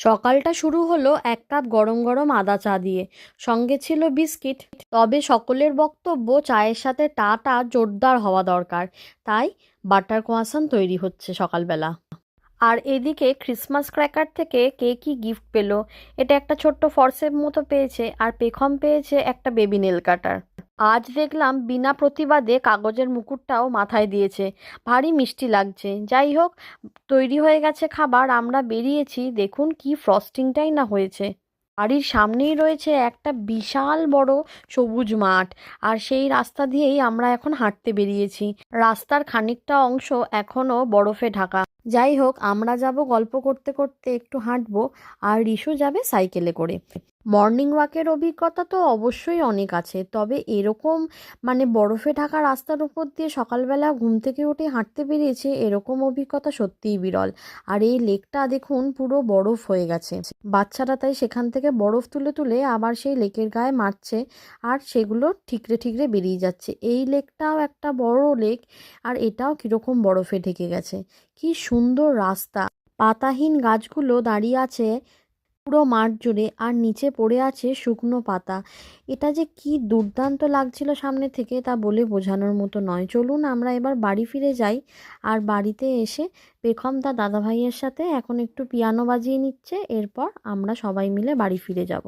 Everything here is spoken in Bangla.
সকালটা শুরু হলো এক কাপ গরম গরম আদা চা দিয়ে, সঙ্গে ছিল বিস্কিট। তবে সকলের বক্তব্য চায়ের সাথে টাটা জোরদার হওয়া দরকার, তাই বাটার ক্রোয়াসান তৈরি হচ্ছে সকালবেলা। আর এদিকে ক্রিসমাস ক্র্যাকার থেকে কে কি গিফট পেলো, এটা একটা ছোট্ট ফরসেপ মতো পেয়েছে, আর পেখম পেয়েছে একটা বেবি নেল কাটার। আজ দেখলাম বিনা প্রতিবাদে কাগজের মুকুটটাও মাথায় দিয়েছে, ভারী মিষ্টি লাগছে। যাই হোক, তৈরি হয়ে গেছে খাবার, আমরা বেরিয়েছি। দেখুন কি ফ্রস্টিংটাই না হয়েছে। বাড়ির সামনেই রয়েছে একটা বিশাল বড় সবুজ মাঠ, আর সেই রাস্তা দিয়েই আমরা এখন হাঁটতে বেরিয়েছি। রাস্তার খানিকটা অংশ এখনো বরফে ঢাকা। যাই হোক, আমরা যাব গল্প করতে করতে, একটু হাঁটবো, আর রিশু যাবে সাইকেলে করে। মর্নিং ওয়াকের অভিজ্ঞতা তো অবশ্যই অনেক আছে, তবে এরকম বরফে ঢাকা রাস্তার উপর দিয়ে সকালবেলা ঘুম থেকে উঠে হাঁটতে বেরিয়েছে, এরকম অভিজ্ঞতা সত্যিই বিরল। আর এই লেকটা দেখুন পুরো বরফ হয়ে গেছে। বাচ্চারা তাই সেখান থেকে বরফ তুলে তুলে আবার সেই লেকের গায়ে মারছে, আর সেগুলো ঠিকরে ঠিকরে বেরিয়ে যাচ্ছে। এই লেকটাও একটা বড় লেক, আর এটাও কিরকম বরফে ঢেকে গেছে। কি সুন্দর রাস্তা, পাতাহীন গাছগুলো দাঁড়িয়ে আছে পুরো মাঠ জুড়ে, আর নিচে পড়ে আছে শুকনো পাতা। এটা যে কি দুর্দান্ত লাগছিল সামনে থেকে, তা বলে বোঝানোর মতো নয়। চলুন আমরা এবার বাড়ি ফিরে যাই। আর বাড়িতে এসে পেখম তার দাদা ভাইয়ের সাথে এখন একটু পিয়ানো বাজিয়ে নিচ্ছে, এরপর আমরা সবাই মিলে বাড়ি ফিরে যাব।